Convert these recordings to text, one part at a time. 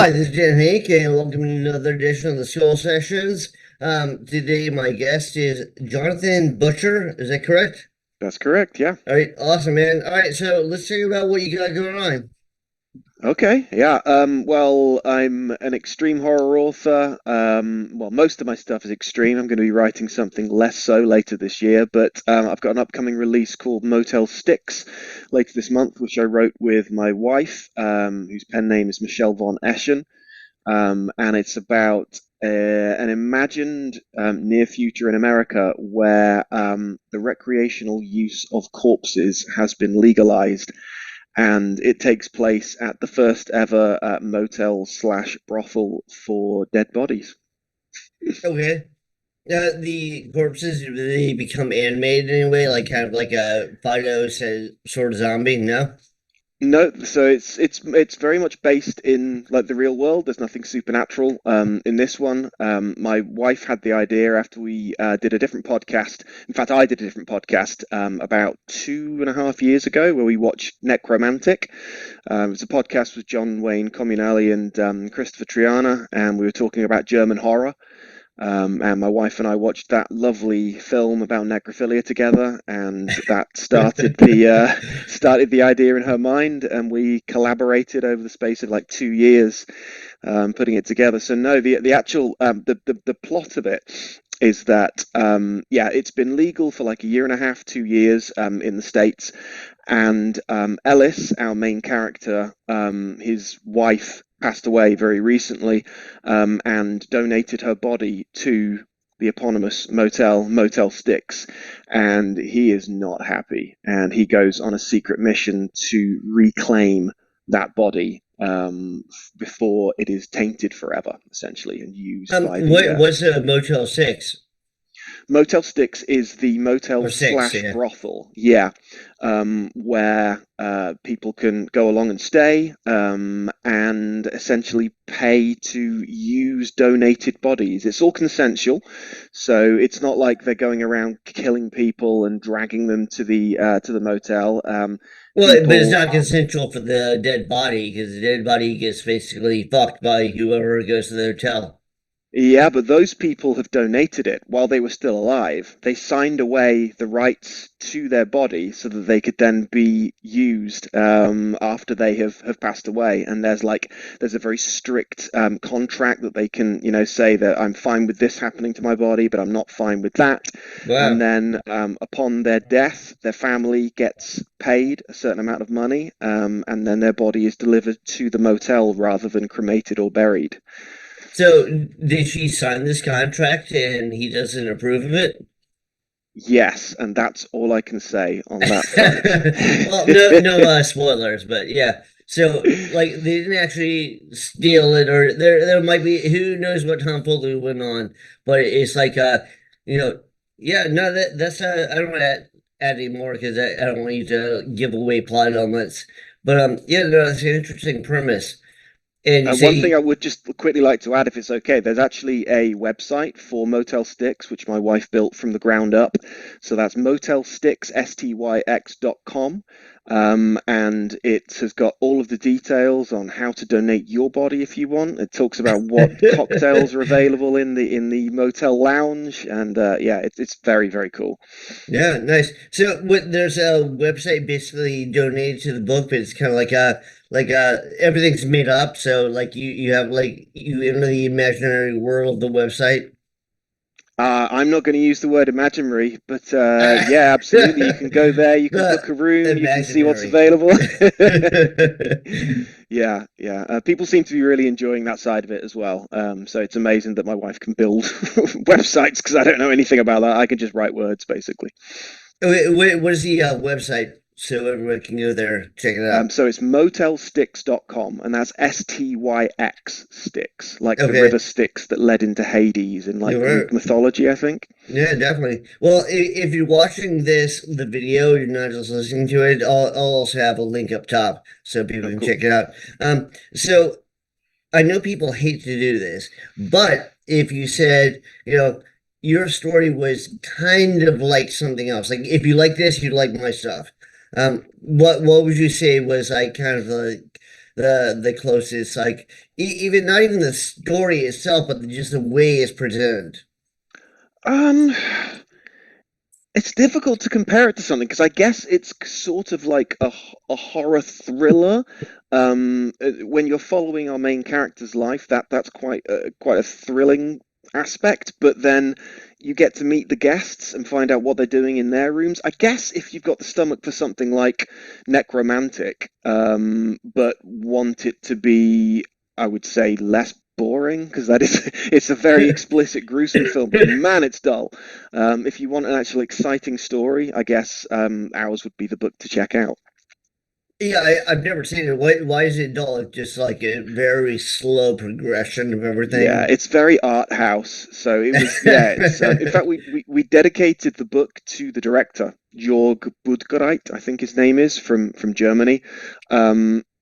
Hi, this is Henk, and welcome to another edition of the Soul Sessions. Today, my guest is Jonathan Butcher. Is that correct? That's correct, yeah. All right, awesome, man. All right, so let's talk about what you got going on. Okay, yeah. Well, I'm an extreme horror author. Well, most of my stuff is extreme. I'm going to be writing something less so later this year, but I've got an upcoming release called Motel Sticks later this month, which I wrote with my wife, whose pen name is Michelle von Eschen. And it's about an imagined near future in America where the recreational use of corpses has been legalized, and it takes place at the first ever motel slash brothel for dead bodies. Okay. The corpses, do they become animated anyway, like kind of like a Fido says sort of zombie? No? No, so it's very much based in like the real world. There's nothing supernatural in this one. My wife had the idea after we did a different podcast. In fact, I did a different podcast about 2.5 years ago where we watched Necromantic. It was a podcast with John Wayne Comunelli and Christopher Triana, and we were talking about German horror. And my wife and I watched that lovely film about necrophilia together, and that started the idea in her mind, and we collaborated over the space of like 2 years, putting it together. So no, the actual the plot of it is that yeah, it's been legal for like a year and a half, 2 years in the States, and Ellis, our main character, his wife passed away very recently, and donated her body to the eponymous Motel Sticks, and he is not happy, and he goes on a secret mission to reclaim that body before it is tainted forever, essentially, and used by the What's a Motel 6 Motel Sticks is the motel or 6? slash Yeah. brothel, yeah, where people can go along and stay, and essentially pay to use donated bodies. It's all consensual, so it's not like they're going around killing people and dragging them to the motel. Well, but it's People not consensual for the dead body because the dead body gets basically fucked by whoever goes to the hotel. Yeah, but those people have donated it while they were still alive. They signed away the rights to their body so that they could then be used after they have passed away. And there's a very strict contract that they can, say that I'm fine with this happening to my body, but I'm not fine with that. And Wow. then upon their death, their family gets paid a certain amount of money, and then their body is delivered to the motel rather than cremated or buried. So did she sign this contract and he doesn't approve of it? Yes, and that's all I can say on that front. Well, no spoilers, but yeah. So like they didn't actually steal it, or there might be who knows what tomfoolery went on, but it's like you know, yeah, no, that's I don't want to add any more because I don't want you to give away plot elements. But yeah, no, it's an interesting premise. And you One thing say I would just quickly like to add, if it's okay, there's actually a website for Motel Sticks, which my wife built from the ground up. So that's motelsticks.com. And it has got all of the details on how to donate your body if you want. It talks about what cocktails are available in the motel lounge, and yeah, it's very, very cool. Yeah, nice. So what there's a website basically donated to the book, but it's kind of like everything's made up. So like you have like you enter the imaginary world of the website. I'm not going to use the word imaginary, but yeah, absolutely. You can go there, you can book The a room, you can see what's imaginary. available. Yeah, yeah. People seem to be really enjoying that side of it as well. So it's amazing that my wife can build websites because I don't know anything about that. I can just write words, basically. What is the website so everyone can go there check it out? So it's motelsticks.com, and that's Styx sticks, like the river Okay. Styx that led into Hades in You like Greek were. mythology, I think. Yeah, definitely. Well, if you're watching the video, you're not just listening to it. I'll also have a link up top so people Oh, can cool. check it out. So I know people hate to do this, but if you said, your story was kind of like something else, like if you like this, you'd like my stuff. What would you say was like kind of like? the closest. Like even not even the story itself, but just the way it's presented. Um, it's difficult to compare it to something because I guess it's sort of like a horror thriller. When you're following our main character's life, that's quite a thrilling aspect. But then you get to meet the guests and find out what they're doing in their rooms. I guess if you've got the stomach for something like necromantic, but want it to be, I would say, less boring because that is it's a very explicit, gruesome film. But man, it's dull. If you want an actual exciting story, I guess ours would be the book to check out. Yeah, I've never seen it. Why is it dull? It's just like a very slow progression of Yeah, everything. it's very art house. So it was, yeah. It's in fact we dedicated the book to the director Jörg Budgereit, I think his name is from Germany.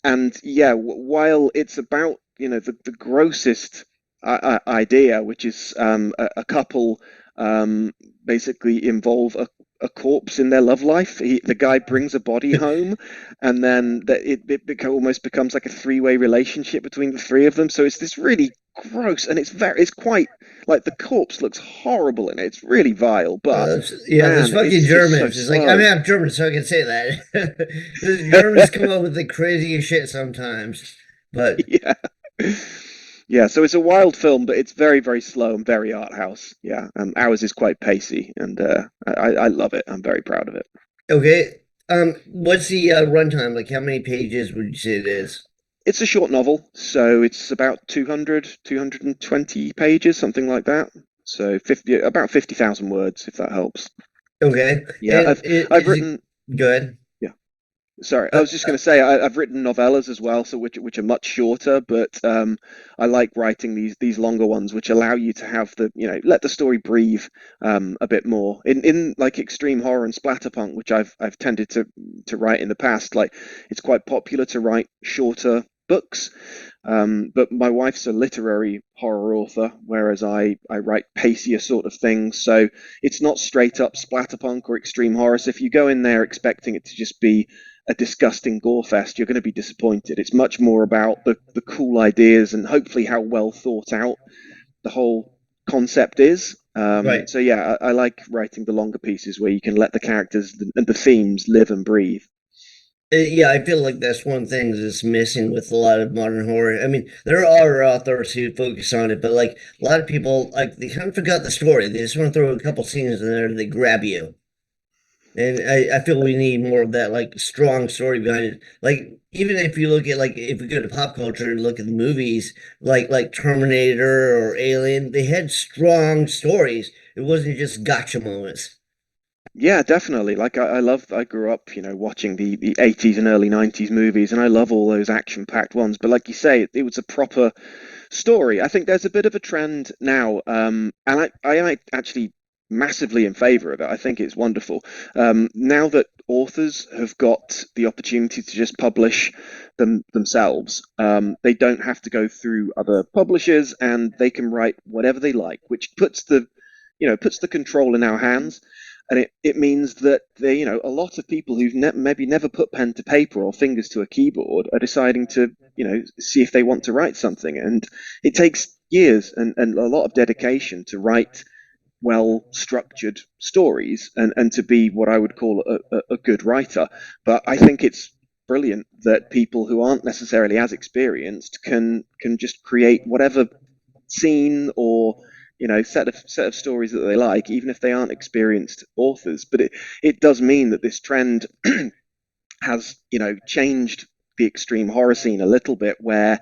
And yeah, while it's about the grossest idea, which is a couple um, basically involve a corpse in their love life. The guy brings a body home, and then almost becomes like a three-way relationship between the three of them. So it's this really gross, and it's quite like the corpse looks horrible in it. It's really vile, but Yeah, those man, fucking it's just so Germans. It's like I slow. mean, I'm German, so I can say that. The Germans come up with the craziest shit sometimes. But Yeah. Yeah, so it's a wild film, but it's very, very slow and very art house. Yeah, ours is quite pacey, and I love it. I'm very proud of it. okay, what's the runtime? Like, how many pages would you say it is? It's a short novel, so it's about 220 pages, something like that. So about 50,000 words, if that helps. Okay, Yeah, and I've is it written. good? Yeah, sorry, I Uh, was just going to say I've written novellas as well, so which are much shorter, but I like writing these longer ones, which allow you to have let the story breathe a bit more. In like extreme horror and splatterpunk, which I've tended to write in the past, like it's quite popular to write shorter books. But my wife's a literary horror author, whereas I write pacier sort of things. So it's not straight up splatterpunk or extreme horror. So if you go in there expecting it to just be a disgusting gore fest, you're going to be disappointed. It's much more about the cool ideas and hopefully how well thought out the whole concept is. right. So yeah, I like writing the longer pieces where you can let the characters and the themes live and breathe. Yeah, I feel like that's one thing that's missing with a lot of modern horror. I mean, there are authors who focus on it, but like a lot of people, like they kind of forgot the story. They just want to throw a couple scenes in there and they grab you. And I feel we need more of that, like strong story behind it. Like even if you look at like if we go to pop culture and look at the movies, like Terminator or Alien, they had strong stories. It wasn't just gotcha moments. Yeah, definitely. Like I grew up, watching the 80s and early 90s movies, and I love all those action-packed ones. But like you say, it was a proper story. I think there's a bit of a trend now, and I am actually massively in favor of it. I think it's wonderful. Now that authors have got the opportunity to just publish themselves, they don't have to go through other publishers, and they can write whatever they like, which puts the control in our hands. And it means that a lot of people who've maybe never put pen to paper or fingers to a keyboard are deciding to see if they want to write something. And it takes years and a lot of dedication to write well structured stories and to be what I would call a good writer. But I think it's brilliant that people who aren't necessarily as experienced can just create whatever scene or set of stories that they like, even if they aren't experienced authors. But it does mean that this trend has changed the extreme horror scene a little bit, where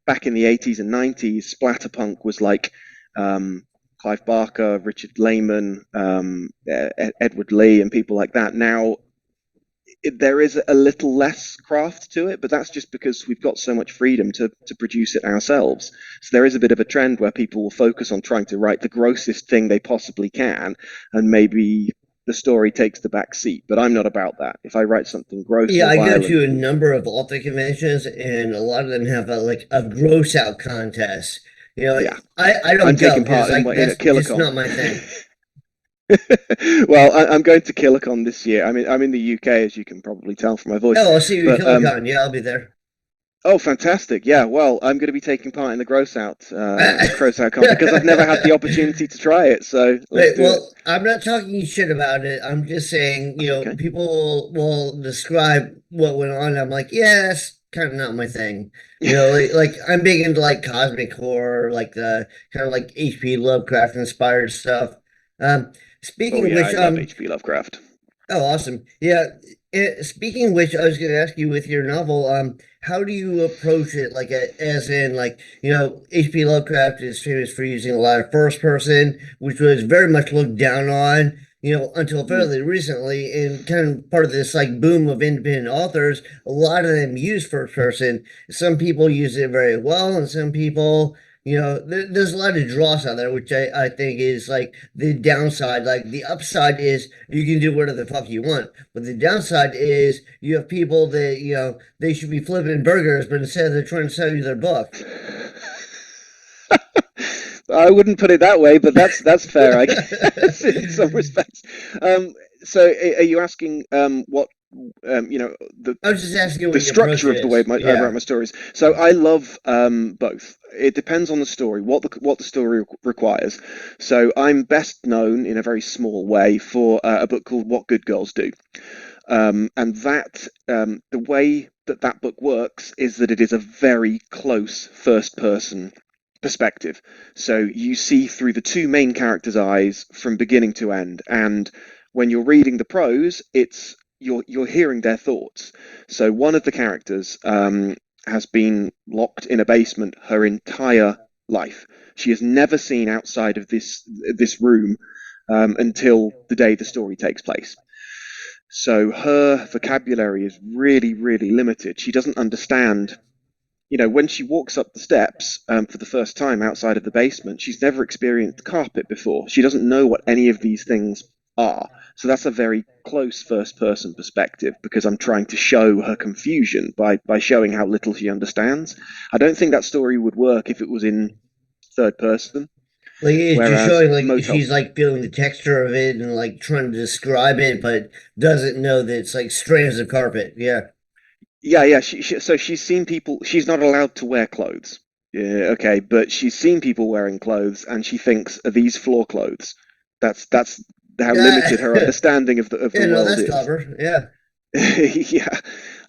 back in the 80s and 90s splatterpunk was like Clive Barker, Richard Lehman, Edward Lee, and people like that. Now there is a little less craft to it, but that's just because we've got so much freedom to produce it ourselves. So there is a bit of a trend where people will focus on trying to write the grossest thing they possibly can, and maybe the story takes the back seat. But I'm not about that. If I write something gross Yeah, or I go violent, to a number of author conventions, and a lot of them have a gross out contest. You know, yeah, I I'm don't go taking because part like in a that's just KillerCon. not my thing. Well, I'm going to KillerCon this year. I'm in the UK, as you can probably tell from my voice. Oh, I'll see you at But KillerCon. Yeah, I'll be there. Oh, fantastic! Yeah, well, I'm going to be taking part in the Gross Out Con because I've never had the opportunity to try it. So let's Right. do it. Well, I'm not talking shit about it. I'm just saying, Okay. people will describe what went on. I'm like, yeah, that's kind of not my thing. I'm big into like cosmic horror, like the kind of like H.P. Lovecraft inspired stuff. Um, Oh speaking of yeah, I which, love H.P. Lovecraft. oh, awesome. Yeah. Speaking of which, I was going to ask you with your novel, how do you approach it? Like, as in, like, H.P. Lovecraft is famous for using a lot of first person, which was very much looked down on, until Mm. fairly recently. And kind of part of this, like, boom of independent authors, a lot of them use first person. Some people use it very well, and some people, there's a lot of dross out there, which I think is like the downside. Like, the upside is you can do whatever the fuck you want. But the downside is you have people that, they should be flipping burgers, but instead they're trying to sell you their book. I wouldn't put it that way, but that's fair, I guess, in some respects. Um, so, are you asking what you know the I was just asking the what your approach structure of the way is. I Yeah. write my stories? So, I love both. It depends on the story, what the story requires. So, I'm best known in a very small way for a book called What Good Girls Do. And that the way that that book works is that it is a very close first person perspective. So you see through the two main characters' eyes from beginning to end, and when you're reading the prose, it's you're hearing their thoughts. So one of the characters has been locked in a basement her entire life. She has never seen outside of this room until the day the story takes place. So her vocabulary is really, really limited. She doesn't understand, when she walks up the steps for the first time outside of the basement, she's never experienced carpet before. She doesn't know what any of these things are. So that's a very close first person perspective because I'm trying to show her confusion by showing how little she understands. I don't think that story would work if it was in third person, Like, it's just whereas showing like Motel. she's like feeling the texture of it and like trying to describe it, but doesn't know that it's like strands of carpet. Yeah. Yeah, yeah. So she's seen people. She's not allowed to wear clothes. Yeah, okay, but she's seen people wearing clothes, and she thinks, "Are these floor clothes?" That's how Yeah. limited her understanding of the Yeah, no, world that's is. clever. Yeah. Yeah.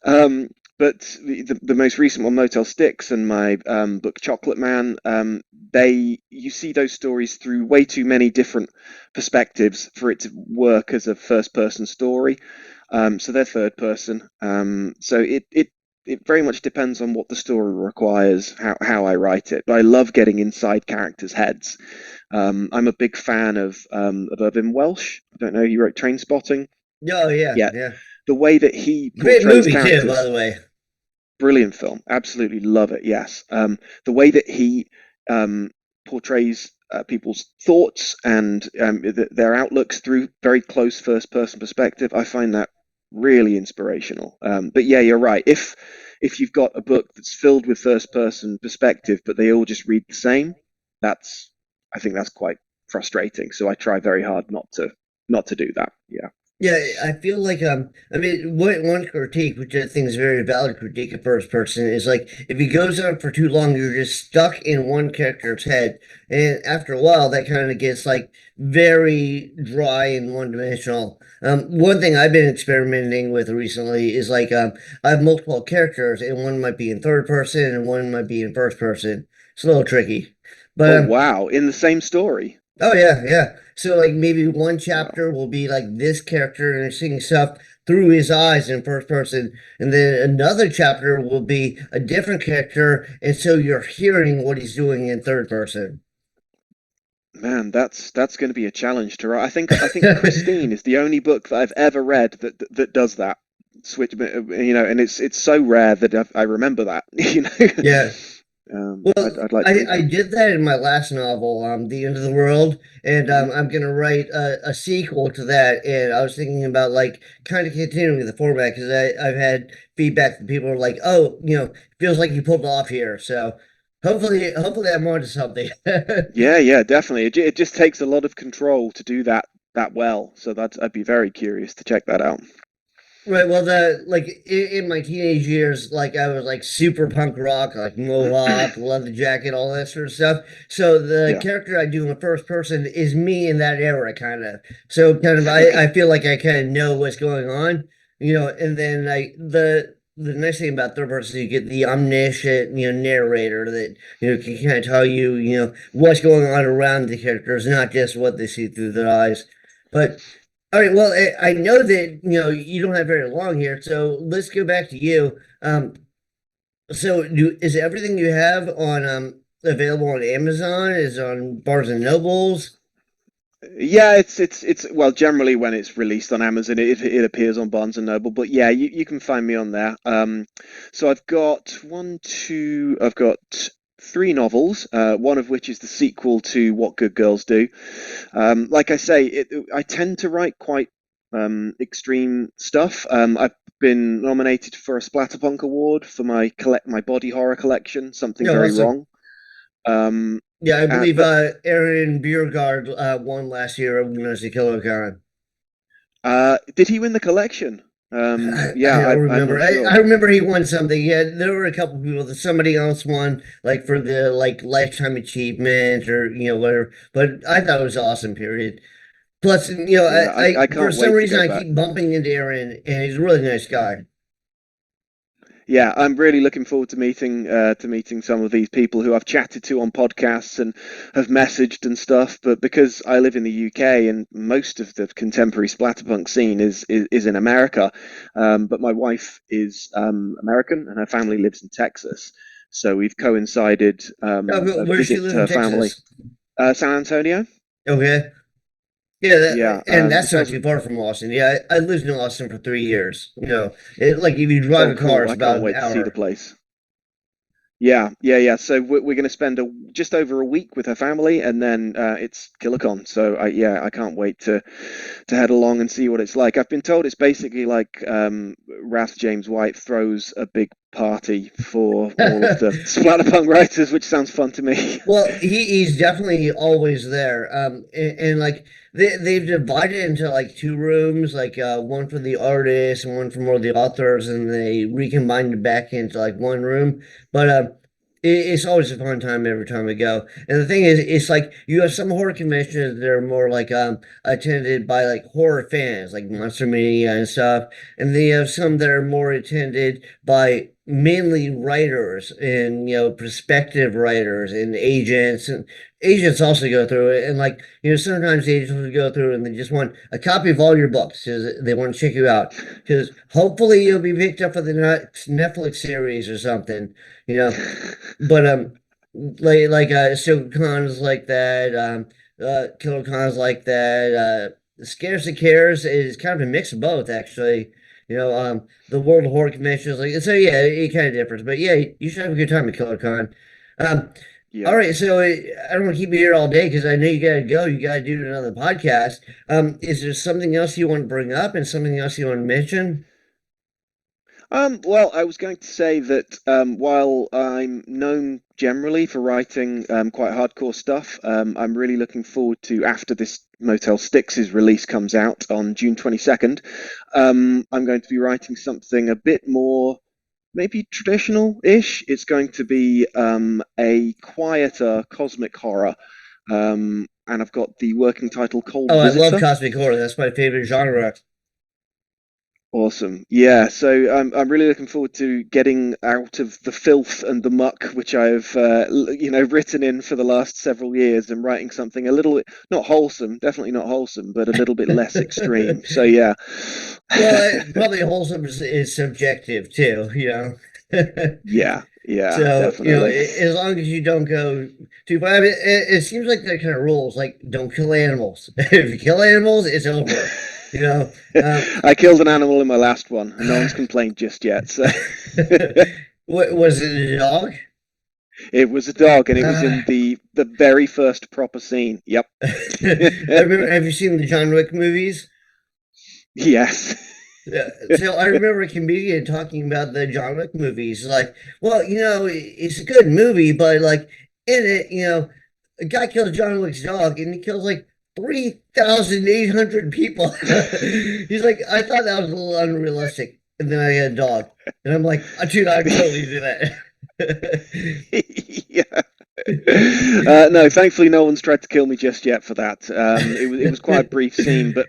Um, but the most recent one, Motel Sticks, and my book Chocolate Man, they you see those stories through way too many different perspectives for it to work as a first person story. So they're third person. So it very much depends on what the story requires, how I write it. But I love getting inside characters' heads. I'm a big fan of Irvin Welsh. I don't know, he wrote Train Spotting. Oh, yeah. Yeah, Yeah. the way that he Great portrays movie too, by characters, the way. brilliant film, absolutely love it. Yes, the way that he portrays people's thoughts and their outlooks through very close first-person perspective, I find that really inspirational. But yeah, you're right. If you've got a book that's filled with first-person perspective, but they all just read the same, that's I think that's quite frustrating. So I try very hard not to do that. Yeah. Yeah, I feel like I mean one critique, which I think is a very valid critique of first person, is like if it goes on for too long, you're just stuck in one character's head. And after a while that kind of gets like very dry and one dimensional. One thing I've been experimenting with recently is like I have multiple characters and one might be in third person and one might be in first person. It's a little tricky. But Oh wow! In the same story. oh yeah, yeah. So like maybe one Wow. chapter will be like this character and seeing stuff through his eyes in first person, and then another chapter will be a different character, and so you're hearing what he's doing in third person. Man, that's going to be a challenge to write. I think Christine is the only book that I've ever read that does that switch. And it's so rare that I remember that. Yeah. I'd Well, like to I, read I that. did that in my last novel, The End of the World, and Hmm. I'm gonna write a sequel to that. And I was thinking about like kind of continuing the format because I've had feedback from people who are like, oh, feels like you pulled it off here. So hopefully I'm onto something. Yeah, yeah, definitely. It just takes a lot of control to do that well. So I'd be very curious to check that out. Right. Well, in my teenage years, like I was like super punk rock, like mohawk, leather jacket, all that sort of stuff. So the Yeah. character I do in the first person is me in that era, kind of. So kind of, Okay. I feel like I kind of know what's going on, and then like the nice thing about third person, you get the omniscient, narrator that can kind of tell you, what's going on around the characters, not just what they see through their eyes. But all right. Well, I know that you don't have very long here, so let's go back to you. Is everything you have on available on Amazon? Is it on Barnes and Nobles? Yeah, it's well, generally when it's released on Amazon, it appears on Barnes and Noble. But yeah, you can find me on there. So I've got three novels, one of which is the sequel to What Good Girls Do. Like I say, I tend to write quite extreme stuff. I've been nominated for a Splatterpunk Award for my body horror collection, Something No, Very awesome. Wrong. Um, Yeah, I believe but Aaron Biergard won last year when I was a KillerCon. Did he win the collection? I Yeah, don't I'm remember. not I sure. remember he won something. Yeah, there were a couple people that somebody else won, like for the like lifetime achievement or whatever. But I thought it was awesome. Period. Plus, Yeah, I for can't some wait to reason go I back. keep bumping into Aaron, and he's a really nice guy. Yeah, I'm really looking forward to meeting some of these people who I've chatted to on podcasts and have messaged and stuff. But because I live in the UK and most of the contemporary splatterpunk scene is in America, but my wife is American and her family lives in Texas, so we've coincided Oh, cool. a Where does she visit live to in her family. Texas? San Antonio. Okay. Yeah, Yeah, and that's so not too far from Austin. Yeah, I lived in Austin for 3 years. Like if you drive oh, a car, cool. it's I can't about an wait to see the hour. place. Yeah, yeah, yeah. So we're going to spend just over a week with her family, and then it's KillerCon. So yeah, I can't wait to head along and see what it's like. I've been told it's basically like Wrath James White throws a big party for all of the splatterpunk writers, which sounds fun to me. Well, he's definitely always there. And like they've divided into like two rooms, like one for the artists and one for more of the authors, and they recombined it back into like one room. But it's always a fun time every time we go. And the thing is, it's like you have some horror conventions that are more like attended by like horror fans, like Monster Media and stuff, and then you have some that are more attended by mainly writers and prospective writers and agents also go through it, and like sometimes agents will go through and they just want a copy of all your books because they want to check you out because hopefully you'll be picked up for the next Netflix series or something, you know but so cons like that, killer cons like that, scarce and cares is kind of a mix of both actually. The World Horror Convention is like so. Yeah, it kind of differs, but yeah, you should have a good time at KillerCon. Um, all Yeah. right, so I don't want to keep you here all day because I know you gotta go. You gotta do another podcast. Is there something else you want to bring up and something else you want to mention? Well, I was going to say that while I'm known generally for writing quite hardcore stuff, I'm really looking forward to after this Motel Sticks' release comes out on June 22nd. I'm going to be writing something a bit more maybe traditional-ish. It's going to be a quieter cosmic horror, and I've got the working title Cold Oh, I love Visitor. cosmic horror. That's my favorite genre. Awesome. Yeah, so I'm really looking forward to getting out of the filth and the muck which I've written in for the last several years and writing something a little bit not wholesome, definitely not wholesome, but a little bit less extreme. So yeah. Well, probably wholesome is subjective too, Yeah, yeah, So, definitely. as long as you don't go too far, I mean, it seems like that kind of rules, like don't kill animals. If you kill animals, it's over. You know, um, I killed an animal in my last one, and no one's complained just yet. So what was it, a dog? it was a dog, and it was in Uh, the very first proper scene. Yep. I remember. Have you seen the John Wick movies? Yes. So I remember a comedian talking about the John Wick movies. Like, well, it's a good movie, but like in it, a guy kills John Wick's dog, and he kills like 3,800 people. He's like, I thought that was a little unrealistic. And then I had a dog. And I'm like, dude, I'd totally do that. Yeah. No, thankfully no one's tried to kill me just yet for that. It was quite a brief scene, but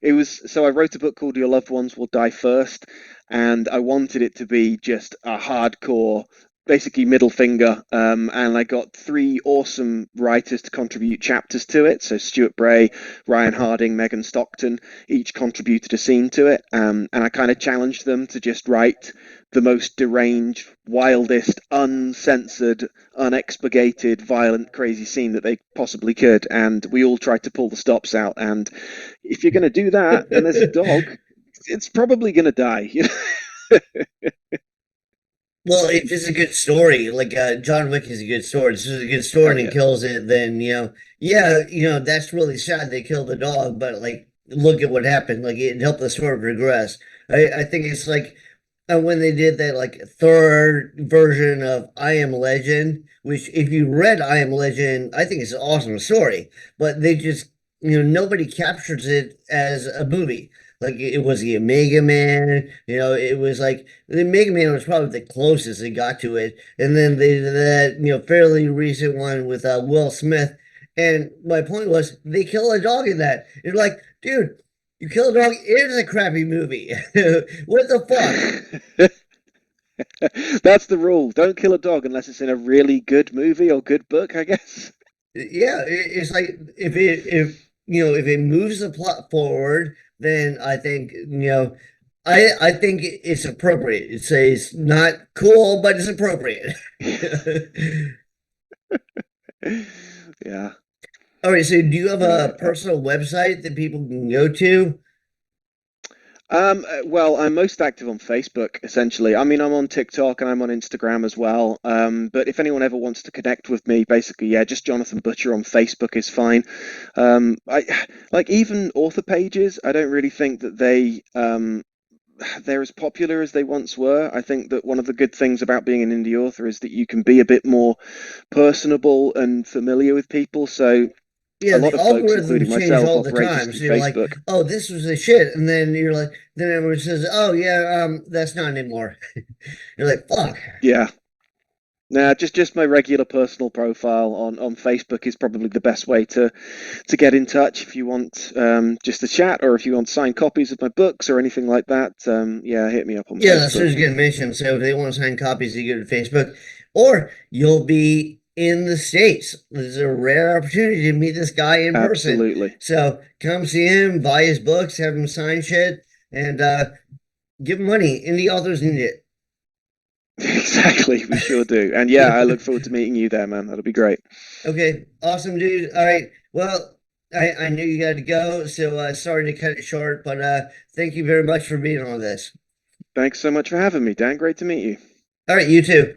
it was so I wrote a book called Your Loved Ones Will Die First, and I wanted it to be just a hardcore, basically middle finger. And I got three awesome writers to contribute chapters to it. So Stuart Bray, Ryan Harding, Megan Stockton each contributed a scene to it. And I kind of challenged them to just write the most deranged, wildest, uncensored, unexpurgated, violent, crazy scene that they possibly could. And we all tried to pull the stops out. And if you're going to do that and there's a dog, it's probably going to die. Well, if it's a good story, like John Wick is a good story. This is a good story Oh, and he yeah. kills it, then yeah, that's really sad they killed the dog, but like look at what happened. Like it helped the story progress. I think it's like when they did that like third version of I Am Legend, which if you read I Am Legend, I think it's an awesome story, but they just nobody captures it as a movie. Like it was the Omega Man, it was like the Mega Man was probably the closest they got to it, and then they did that fairly recent one with Will Smith. And my point was they kill a dog in that. You're like, dude, you kill a dog. It is a crappy movie. What the fuck? That's the rule. Don't kill a dog unless it's in a really good movie or good book, I guess. Yeah, it's like if it moves the plot forward, then I think I think it's appropriate. It's not cool, but it's appropriate. Yeah. All right, so do you have No. a personal website that people can go to? Well, I'm most active on Facebook, essentially. I mean, I'm on TikTok and I'm on Instagram as well. But if anyone ever wants to connect with me, basically, yeah, just Jonathan Butcher on Facebook is fine. I like even author pages. I don't really think that they're as popular as they once were. I think that one of the good things about being an indie author is that you can be a bit more personable and familiar with people. So Yeah, a the lot of folks, algorithms including change myself, all the operate just time. through So you're like, Facebook. oh, this was the shit, and then you're like, then everyone says, oh yeah, that's not anymore. You're like, fuck. Yeah. Now, just my regular personal profile on Facebook is probably the best way to get in touch if you want just a chat or if you want signed copies of my books or anything like that. Yeah, hit me up on Yeah, that's what I Facebook. was going to mention. So if they want to sign copies, you go to Facebook, or you'll be in the States. There's a rare opportunity to meet this guy in person. Absolutely. So come see him, buy his books, have him sign shit, and give him money. Indie authors need it. Exactly, we sure do. And yeah, I look forward to meeting you there, man. That'll be great. Okay, awesome, dude. All right. Well, I knew you got to go, so sorry to cut it short, but thank you very much for being on this. Thanks so much for having me, Dan. Great to meet you. All right, you too.